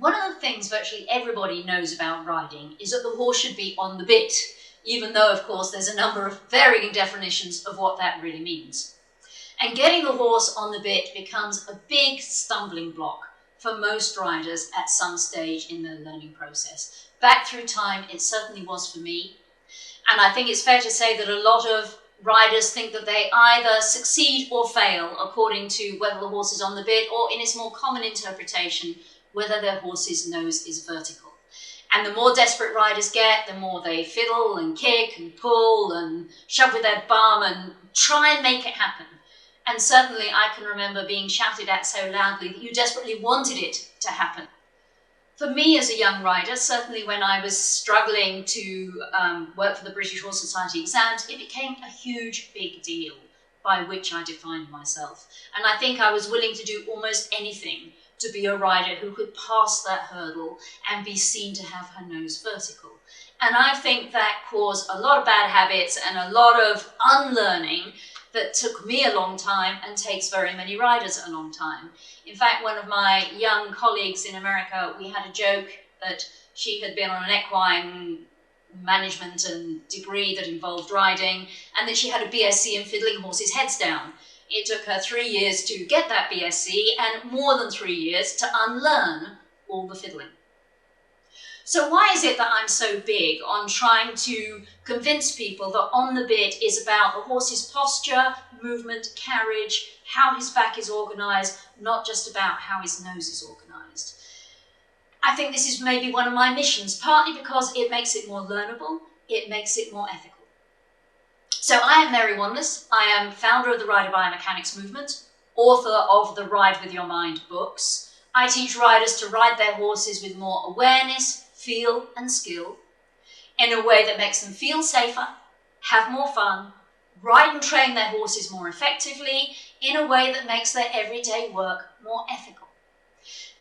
One of the things virtually everybody knows about riding is that the horse should be on the bit, even though, of course, there's a number of varying definitions of what that really means. And getting the horse on the bit becomes a big stumbling block for most riders at some stage in their learning process. Back through time, it certainly was for me. And I think it's fair to say that a lot of riders think that they either succeed or fail according to whether the horse is on the bit, or in its more common interpretation, whether their horse's nose is vertical. And the more desperate riders get, the more they fiddle and kick and pull and shove with their bum and try and make it happen. And certainly I can remember being shouted at so loudly that you desperately wanted it to happen. For me as a young rider, certainly when I was struggling to work for the British Horse Society exams, it became a huge, big deal by which I defined myself. And I think I was willing to do almost anything to be a rider who could pass that hurdle and be seen to have her nose vertical. And I think that caused a lot of bad habits and a lot of unlearning that took me a long time and takes very many riders a long time. In fact, one of my young colleagues in America, we had a joke that she had been on an equine management and degree that involved riding, and that she had a BSc in fiddling horses' heads down. It took her 3 years to get that BSc and more than 3 years to unlearn all the fiddling. So why is it that I'm so big on trying to convince people that on the bit is about the horse's posture, movement, carriage, how his back is organised, not just about how his nose is organised? I think this is maybe one of my missions, partly because it makes it more learnable, it makes it more ethical. So I am Mary Wanless. I am founder of the Rider Biomechanics movement, author of the Ride With Your Mind books. I teach riders to ride their horses with more awareness, feel and skill, in a way that makes them feel safer, have more fun, ride and train their horses more effectively, in a way that makes their everyday work more ethical.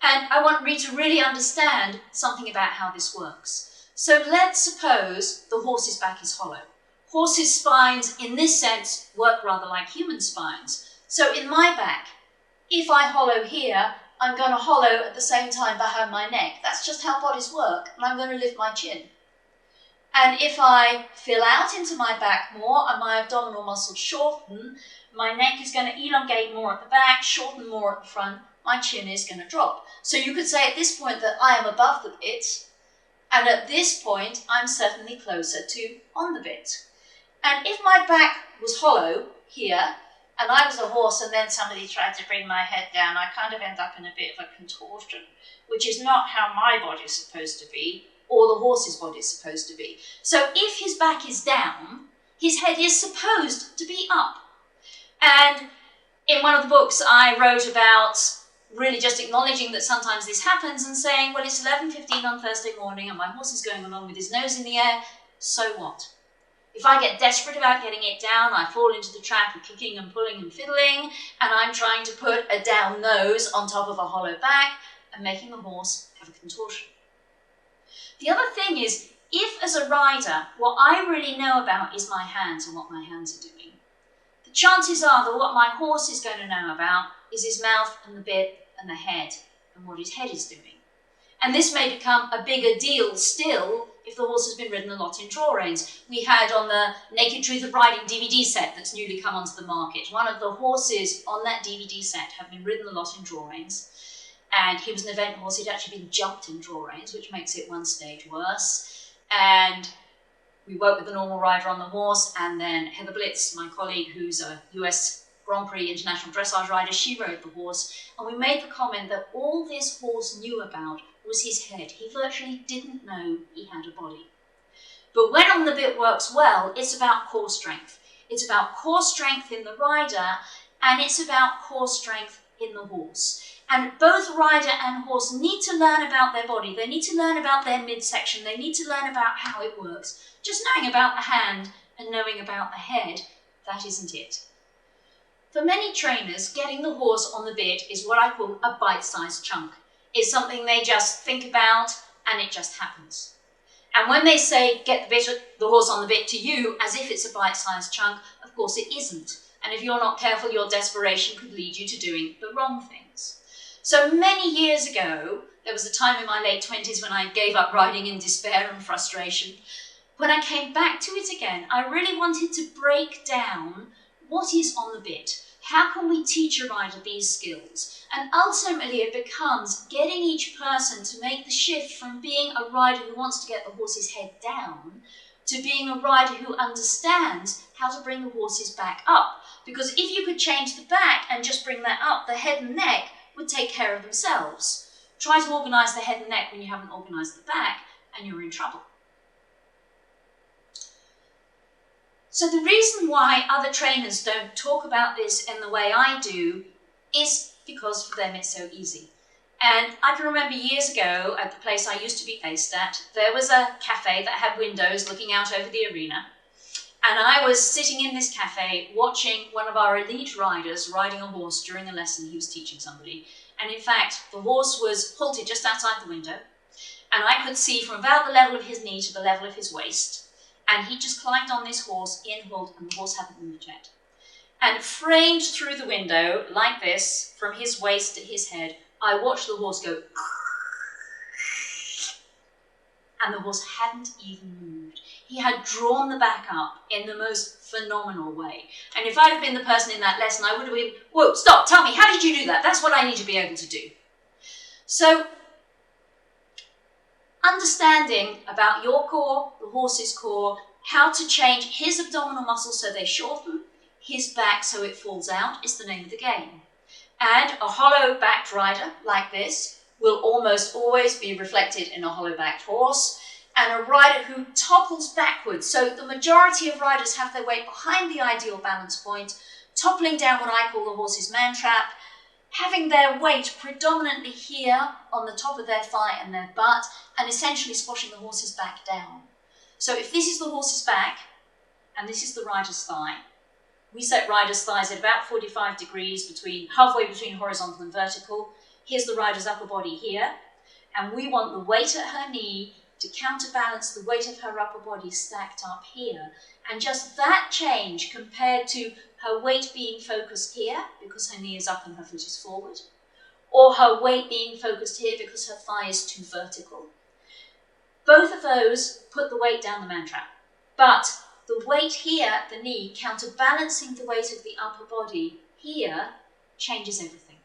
And I want Rita to really understand something about how this works. So let's suppose the horse's back is hollow. Horses' spines, in this sense, work rather like human spines. So in my back, if I hollow here, I'm going to hollow at the same time behind my neck. That's just how bodies work, and I'm going to lift my chin. And if I fill out into my back more and my abdominal muscles shorten, my neck is going to elongate more at the back, shorten more at the front, my chin is going to drop. So you could say at this point that I am above the bit, and at this point I'm certainly closer to on the bit. And if my back was hollow here, and I was a horse and then somebody tried to bring my head down, I kind of end up in a bit of a contortion, which is not how my body is supposed to be, or the horse's body is supposed to be. So if his back is down, his head is supposed to be up. And in one of the books I wrote about really just acknowledging that sometimes this happens and saying, well, it's 11:15 on Thursday morning and my horse is going along with his nose in the air, so what? If I get desperate about getting it down, I fall into the trap of kicking and pulling and fiddling, and I'm trying to put a down nose on top of a hollow back and making the horse have a contortion. The other thing is, if as a rider, what I really know about is my hands and what my hands are doing, the chances are that what my horse is going to know about is his mouth and the bit and the head and what his head is doing. And this may become a bigger deal still if the horse has been ridden a lot in draw reins. We had on the Naked Truth of Riding DVD set that's newly come onto the market, one of the horses on that DVD set had been ridden a lot in draw reins, and he was an event horse. He'd actually been jumped in draw reins, which makes it one stage worse. And we worked with the normal rider on the horse, and then Heather Blitz, my colleague, who's a US Grand Prix international dressage rider, she rode the horse, and we made the comment that all this horse knew about was his head. He virtually didn't know he had a body. But when on the bit works well, it's about core strength. It's about core strength in the rider, and it's about core strength in the horse. And both rider and horse need to learn about their body. They need to learn about their midsection. They need to learn about how it works. Just knowing about the hand and knowing about the head, that isn't it. For many trainers, getting the horse on the bit is what I call a bite-sized chunk. It's something they just think about and it just happens. And when they say get the horse on the bit to you as if it's a bite-sized chunk, of course it isn't. And if you're not careful, your desperation could lead you to doing the wrong things. So many years ago, there was a time in my late 20s when I gave up riding in despair and frustration. When I came back to it again, I really wanted to break down what is on the bit. How can we teach a rider these skills? And ultimately it becomes getting each person to make the shift from being a rider who wants to get the horse's head down to being a rider who understands how to bring the horses back up. Because if you could change the back and just bring that up, the head and neck would take care of themselves. Try to organise the head and neck when you haven't organised the back, and you're in trouble. So the reason why other trainers don't talk about this in the way I do is because for them it's so easy. And I can remember years ago at the place I used to be based at, there was a cafe that had windows looking out over the arena. And I was sitting in this cafe watching one of our elite riders riding a horse during a lesson he was teaching somebody. And in fact, the horse was halted just outside the window. And I could see from about the level of his knee to the level of his waist. And he just climbed on this horse in hold, and the horse hadn't moved yet. And framed through the window, like this, from his waist to his head, I watched the horse go, and the horse hadn't even moved. He had drawn the back up in the most phenomenal way. And if I'd have been the person in that lesson, I would have been, whoa, stop, tell me, how did you do that? That's what I need to be able to do. So, understanding about your core, the horse's core, how to change his abdominal muscles so they shorten, his back so it falls out is the name of the game. And a hollow-backed rider like this will almost always be reflected in a hollow-backed horse, and a rider who topples backwards. So the majority of riders have their weight behind the ideal balance point, toppling down what I call the horse's man trap, having their weight predominantly here on the top of their thigh and their butt, and essentially squashing the horse's back down. So if this is the horse's back, and this is the rider's thigh, we set rider's thighs at about 45 degrees, halfway between horizontal and vertical. Here's the rider's upper body here, and we want the weight at her knee to counterbalance the weight of her upper body stacked up here. And just that change compared to her weight being focused here because her knee is up and her foot is forward, or her weight being focused here because her thigh is too vertical. Both of those put the weight down the man trap, but the weight here at the knee counterbalancing the weight of the upper body here changes everything.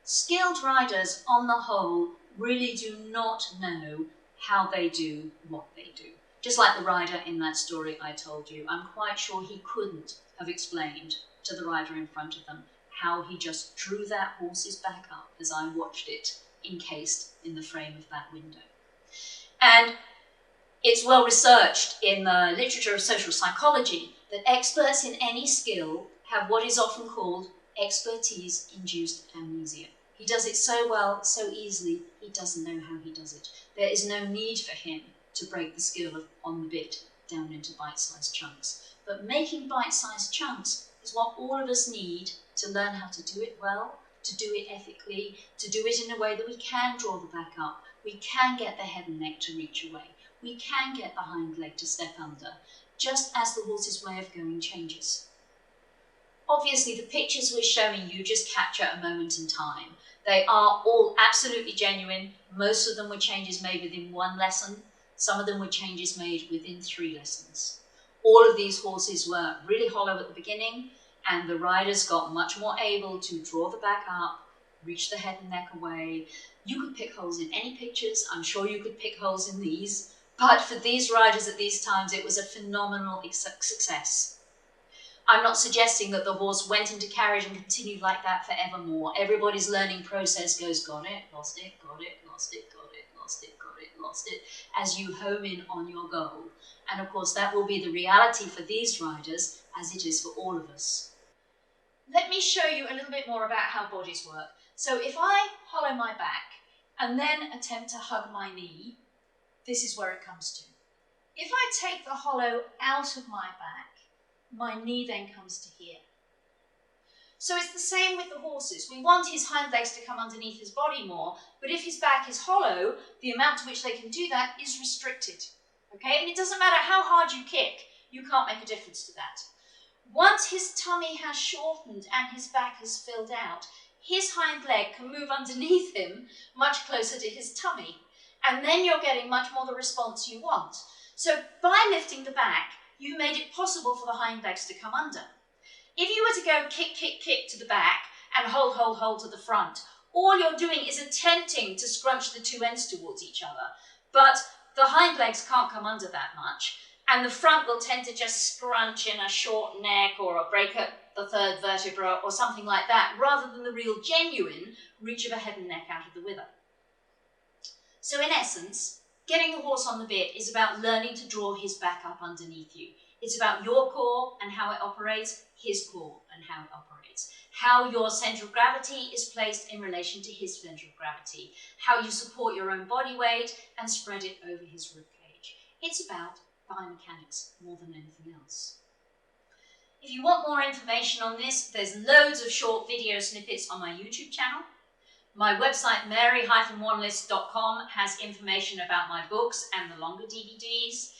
Skilled riders, on the whole, really do not know how they do what they do. Just like the rider in that story I told you, I'm quite sure he couldn't have explained to the rider in front of them how he just drew that horse's back up as I watched it encased in the frame of that window. And it's well researched in the literature of social psychology that experts in any skill have what is often called expertise-induced amnesia. He does it so well, so easily, he doesn't know how he does it. There is no need for him to break the skill of on the bit down into bite-sized chunks. But making bite-sized chunks is what all of us need to learn how to do it well, to do it ethically, to do it in a way that we can draw the back up, we can get the head and neck to reach away, we can get the hind leg to step under, just as the horse's way of going changes. Obviously, the pictures we're showing you just capture a moment in time. They are all absolutely genuine. Most of them were changes made within one lesson. Some of them were changes made within 3 lessons. All of these horses were really hollow at the beginning, and the riders got much more able to draw the back up, reach the head and neck away. You could pick holes in any pictures. I'm sure you could pick holes in these. But for these riders at these times, it was a phenomenal success. I'm not suggesting that the horse went into carriage and continued like that forevermore. Everybody's learning process goes, got it, lost it, got it, lost it, got it, lost it, got it, lost it, as you home in on your goal. And of course, that will be the reality for these riders as it is for all of us. Let me show you a little bit more about how bodies work. So if I hollow my back and then attempt to hug my knee, this is where it comes to. If I take the hollow out of my back, my knee then comes to here. So it's the same with the horses. We want his hind legs to come underneath his body more, but if his back is hollow, the amount to which they can do that is restricted. Okay, and it doesn't matter how hard you kick, you can't make a difference to that. Once his tummy has shortened and his back has filled out, his hind leg can move underneath him much closer to his tummy. And then you're getting much more the response you want. So by lifting the back, you've made it possible for the hind legs to come under. If you were to go kick, kick, kick to the back and hold, hold, hold to the front, all you're doing is attempting to scrunch the two ends towards each other. But the hind legs can't come under that much, and the front will tend to just scrunch in a short neck or break the third vertebra or something like that, rather than the real genuine reach of a head and neck out of the wither. So in essence, getting the horse on the bit is about learning to draw his back up underneath you. It's about your core and how it operates, his core and how it operates. How your centre of gravity is placed in relation to his centre of gravity. How you support your own body weight and spread it over his rib cage. It's about biomechanics more than anything else. If you want more information on this, there's loads of short video snippets on my YouTube channel. My website, mary-wanlist.com, has information about my books and the longer DVDs.